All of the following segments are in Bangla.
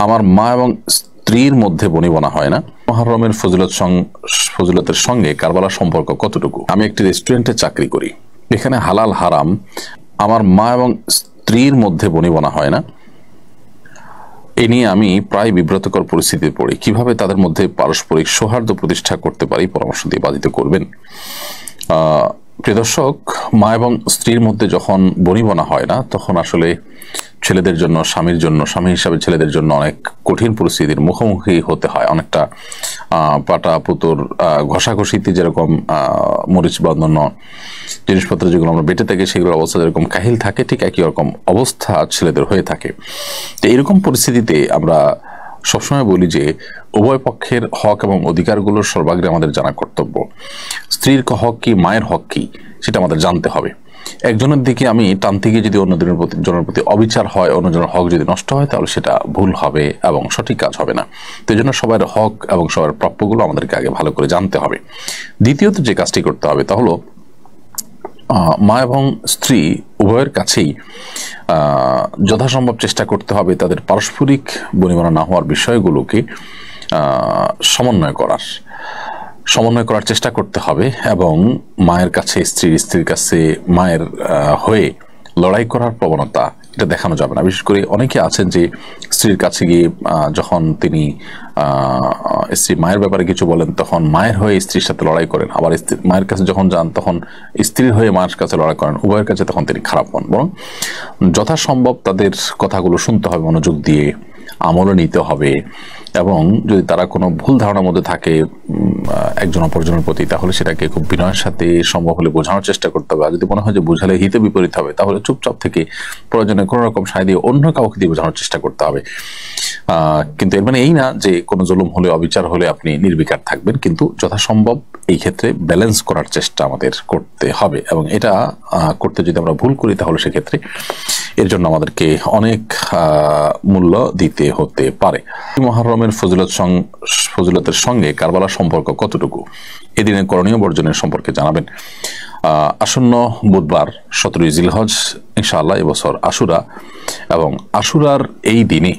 আমার মা এবং স্ত্রীর মধ্যে বনিবনা হয় না। মুহররমের ফজিলতের সঙ্গে কারবালার সম্পর্ক কতটুকু? আমি একটি রেস্টুরেন্টে চাকরি করি, এখানে হালাল হারাম আমার মা এবং স্ত্রীর মধ্যে বনিবনা হয় না। এ নিয়ে আমি প্রায় বিব্রতকর পরিস্থিতিতে পড়ি। কিভাবে তাদের মধ্যে পারস্পরিক সৌহার্দ্য প্রতিষ্ঠা করতে পারি, পরামর্শ দিয়ে বাধিত করবেন। প্রিয় দর্শক, মা এবং স্ত্রীর মধ্যে যখন বনিবনা হয় না, তখন আসলে ছেলেদের জন্য, স্বামীর জন্য, স্বামী হিসাবে ছেলেদের জন্য অনেক কঠিন পরিস্থিতির মুখোমুখি হতে হয়। অনেকটা পাটা পুতুর ঘষাঘষিতে যেরকম মরিচ বা অন্যান্য জিনিসপত্র যেগুলো আমরা বেটে থাকি, সেগুলোর অবস্থা যেরকম কাহিল থাকে, ঠিক একই রকম অবস্থা ছেলেদের হয়ে থাকে। তো এরকম পরিস্থিতিতে আমরা সবসময় বলি যে উভয় পক্ষের হক এবং অধিকারগুলোর সর্বাগ্রে আমাদের জানা কর্তব্য। স্ত্রীর হক কি, মায়ের হক কি, সেটা আমাদের জানতে হবে। একজনের দিকে আমি টানতে গিয়ে যদি অন্যজনের প্রতি অবিচার হয়, অন্যজনের হক যদি নষ্ট হয়, তাহলে সেটা ভুল হবে এবং সঠিক কাজ হবে না। তো এই জন্য সবার হক এবং সবার প্রাপ্যগুলো আমাদেরকে আগে ভালো করে জানতে হবে। দ্বিতীয়ত যে কাজটি করতে হবে তা হলো মা এবং স্ত্রী উভয়ের কাছেই যথাসম্ভব চেষ্টা করতে হবে তাদের পারস্পরিক বনিবনা না হওয়ার বিষয়গুলোকে সমন্বয় করার চেষ্টা করতে হবে এবং মায়ের কাছে স্ত্রীর কাছে মায়ের হয়ে লড়াই করার প্রবণতা এটা দেখানো যাবে না। বিশেষ করে অনেকে আছেন যে স্ত্রীর কাছে গিয়ে যখন তিনি স্ত্রী মায়ের ব্যাপারে কিছু বলেন, তখন মায়ের হয়ে স্ত্রীর সাথে লড়াই করেন, আবার মায়ের কাছে যখন যান তখন স্ত্রীর হয়ে মায়ের কাছে লড়াই করেন। উভয়ের কাছে তখন তিনি খারাপ হন। বরং যথাসম্ভব তাদের কথাগুলো শুনতে হবে, মনোযোগ দিয়ে আমলও নিতে হবে এবং যদি তারা কোনো ভুল ধারণার মধ্যে থাকে একজন অপরজনের প্রতি, তাহলে সেটাকে খুব বিনয়ের সাথে সম্ভব হলে বোঝানোর চেষ্টা করতে হবে। আর যদি মনে হয় যে বোঝালে হিতে বিপরীত হবে, তাহলে চুপচাপ থেকে প্রয়োজনে কোনো রকম সায় দিয়ে অন্য কাউকে দিয়ে বোঝানোর চেষ্টা করতে হবে। কিন্তু এর মানে এই না যে কোনো জুলুম হলে, অবিচার হলে আপনি নির্বিকার থাকবেন, কিন্তু যথাসম্ভব এই ক্ষেত্রে ব্যালেন্স করার চেষ্টা আমাদের করতে হবে। এবং এটা করতে যদি আমরা ভুল করি, তাহলে সেক্ষেত্রে এর জন্য আমাদেরকে অনেক মূল্য দিতে হতে পারে। মুহররমের ফজিলতের সঙ্গে কারবালার সম্পর্ক কতটুকু? এদিনের করণীয় বর্জনের সম্পর্কে জানাবেন। আসন্ন বুধবার 17 জিলহজ ইনশাআল্লাহ এবছর আশুরা, এবং আশুরার এই দিনে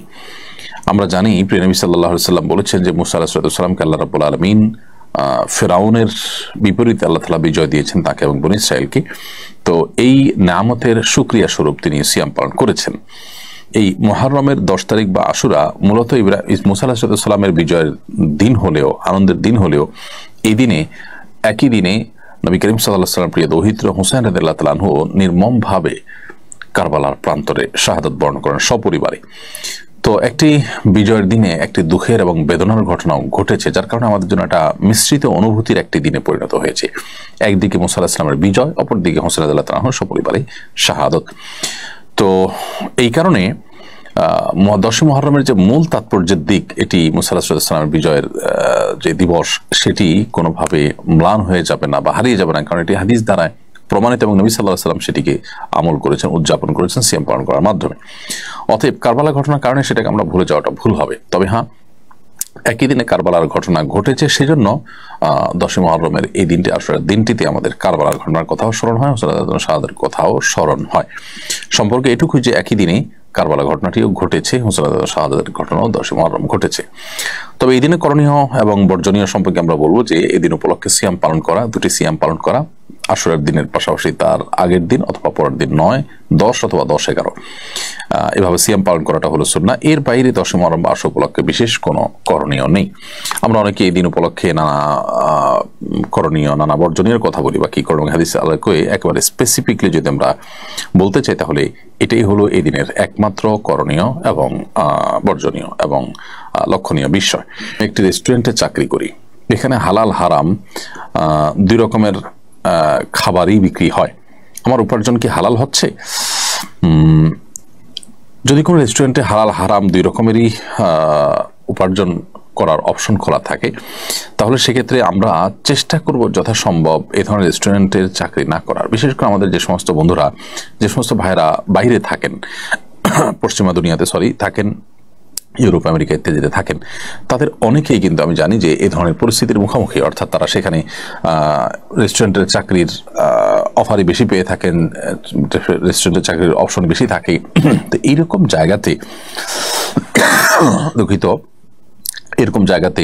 আমরা জানি প্রিয় নবী সাল্লাল্লাহু আলাইহি ওয়াসাল্লাম বলেছেন যে মুসা আলাইহিস সালামকে আল্লাহ রাব্বুল আলামিন ফেরাউনের বিপরীতে আল্লাহ তাআলা বিজয় দিয়েছেন তাকে এবং বনী ইসরাঈলকে। তো এই নিয়ামতের শুকরিয়া স্বরূপ তিনি সিয়াম পালন করেছেন। এই মুহররমের 10 তারিখ বা আশুরা মূলত মুসা আলাইহিস সালামের বিজয়ের দিন হলেও, আনন্দের দিন হলেও, এই দিনে একই দিনে নবী করিম সাল্লাল্লাহু আলাইহি ওয়াসাল্লাম প্রিয় দৌহিত্র হুসাইন রাদিয়াল্লাহু তাআলা আনহু নির্মমভাবে কারবালার প্রান্তরে শাহাদাত বরণ করেন সপরিবারে। তো একটি বিজয়ের দিনে একটি দুঃখের এবং বেদনার ঘটনাও ঘটেছে, যার কারণে আমাদের জন্য একটা মিশ্রিত অনুভূতির একটি দিনে পরিণত হয়েছে। একদিকে মুসা আলাইহিস সালামের বিজয়, অপরদিকে হুসাইন রাদিয়াল্লাহু তাআলা আনহু সপরিবারে শাহাদাত। তো এই কারণে 10 মুহররমের যে মূল তাৎপর্যের দিক, এটি মুসা আলাইহিস সালামের বিজয়ের যে দিবস, সেটি কোনোভাবে ম্লান হয়ে যাবে না বা হারিয়ে যাবে না, কারণ এটি হাদিস দ্বারা প্রমাণিত এবং নবী সাল্লাল্লাহু আলাইহি ওয়াসাল্লাম সেটিকে আমল করেছেন, উদযাপন করেছেন সিয়াম পালন করার মাধ্যমে। অতএব কারবালা ঘটনার কারণে সেটাকে আমরা ভুলে যাওয়াটা ভুল হবে। তবে হ্যাঁ, একই দিনে কারবালার ঘটনা ঘটেছে, সেজন্য 10 মুহররমের এই দিনটি, আশুরার দিনটিতে আমাদের কারবালার ঘটনার কথাও স্মরণ হয়, শাহাদাতের কথাও স্মরণ হয়। সম্পর্কে এটুকুই যে একই দিনে কারবালা ঘটনাটিও ঘটেছে, হুসাইন শাহাদাতের ঘটনাও 10 মুহররম ঘটেছে। তবে এই দিনে করণীয় এবং বর্জনীয় সম্পর্কে আমরা বলবো যে এই দিন উপলক্ষে সিয়াম পালন করা, দুটি সিয়াম পালন করা, আশুরার দিনের পাশাপাশি তার আগের দিন অথবা পরের দিন 9, 10 অথবা 10, 11 এভাবে সিয়াম পালন করাটা হলো সুন্নাহ। এর বাইরে 10 মুহররম বা আশুরা উপলক্ষে বিশেষ কোনো করণীয় নেই। আমরা অনেকে এই দিন উপলক্ষে নানা করণীয়, নানা বর্জনীয় কথা বলি বা কি করণীয় হাদিসে আলোকে একেবারে স্পেসিফিকলি যদি আমরা বলতে চাই, তাহলে এটাই হলো এই দিনের একমাত্র করণীয় এবং বর্জনীয় এবং লক্ষণীয় বিষয়। একটি রেস্টুরেন্টে চাকরি করি, এখানে হালাল হারাম দুই রকমের খাবারই বিক্রি হয়। আমার উপার্জন কি হালাল হচ্ছে? যদি কোনো রেস্টুরেন্টে হালাল হারাম দুই রকমেরই উপার্জন করার অপশন খোলা থাকে, তাহলে সেক্ষেত্রে আমরা চেষ্টা করব যথাসম্ভব এই ধরনের রেস্টুরেন্টের চাকরি না করার। বিশেষ করে আমাদের যে সমস্ত বন্ধুরা, যে সমস্ত ভাইরা বাইরে থাকেন, পশ্চিমা দুনিয়াতে থাকেন, ইউরোপ আমেরিকা ইত্যাদিতে থাকেন, তাদের অনেকেই কিন্তু আমি জানি যে এই ধরনের পরিস্থিতির মুখোমুখি, অর্থাৎ তারা সেখানে রেস্টুরেন্টের চাকরির অফারই বেশি পেয়ে থাকেন, রেস্টুরেন্টের চাকরির অপশন বেশি থাকে। তো এইরকম জায়গাতে দুঃখিত, এরকম জায়গাতে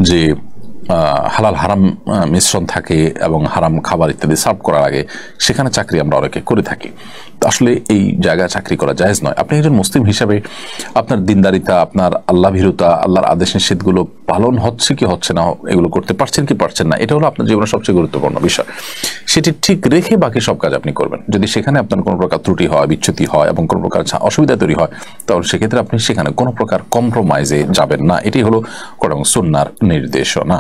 যে হালাল হারাম মিশ্রণ থাকে এবং হারাম খাবার ইত্যাদি সার্ভ করার আগে সেখানে চাকরি আমরা অনেকে করে থাকি। আসলে এই জায়গায় চাকরি করা জায়েজ নয়। আপনি একজন মুসলিম হিসাবে আপনার দিনদারিতা, আপনার আল্লাহ ভীরুতা, আল্লাহর আদেশ নিষেধগুলো পালন হচ্ছে কি হচ্ছে না, এগুলো করতে পারছেন কি পারছেন না, এটা হলো আপনার জীবনের সবচেয়ে গুরুত্বপূর্ণ বিষয়। সেটি ঠিক রেখে বাকি সব কাজ আপনি করবেন। যদি সেখানে আপনার কোনো প্রকার ত্রুটি হয়, বিচ্যুতি হয় এবং কোনো প্রকার অসুবিধা তৈরি হয়, তাহলে সেক্ষেত্রে আপনি সেখানে কোনো প্রকার কম্প্রোমাইজে যাবেন না। এটি হলো কোরআন এবং সুন্নাহর নির্দেশনা।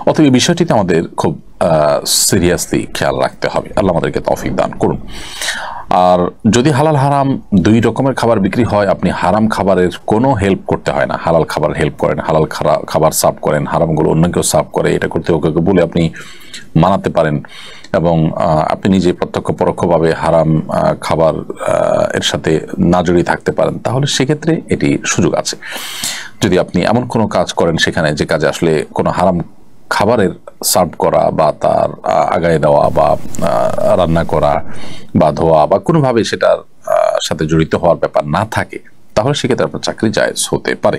অতএব এই বিষয়টিতে আমাদের খুব সিরিয়াসলি খেয়াল রাখতে হবে। আল্লাহ আমাদেরকে তৌফিক দান করুন। আর যদি হালাল হারাম দুই রকমের খাবার বিক্রি হয়, আপনি হারাম খাবারের কোনো হেল্প করতে হয় না, হালাল খাবার হেল্প করেন, হালাল খাবার সার্ভ করেন, হারামগুলো অন্য কেউ সার্ভ করে, এটা করতে ওকে বলে আপনি মানাতে পারেন এবং আপনি নিজে প্রত্যক্ষ পরোক্ষভাবে হারাম খাবার এর সাথে না জড়িয়ে থাকতে পারেন, তাহলে সেক্ষেত্রে এটি সুযোগ আছে। যদি আপনি এমন কোনো কাজ করেন সেখানে যে কাজে আসলে কোনো হারাম খাবারের সার্ভ করা বা তার আগায় দেওয়া বা রান্না করা বা ধোয়া বা কোনোভাবে সেটার সাথে জড়িত হওয়ার ব্যাপার না থাকে, তাহলে সেক্ষেত্রে আপনার চাকরি জায়েজ হতে পারে।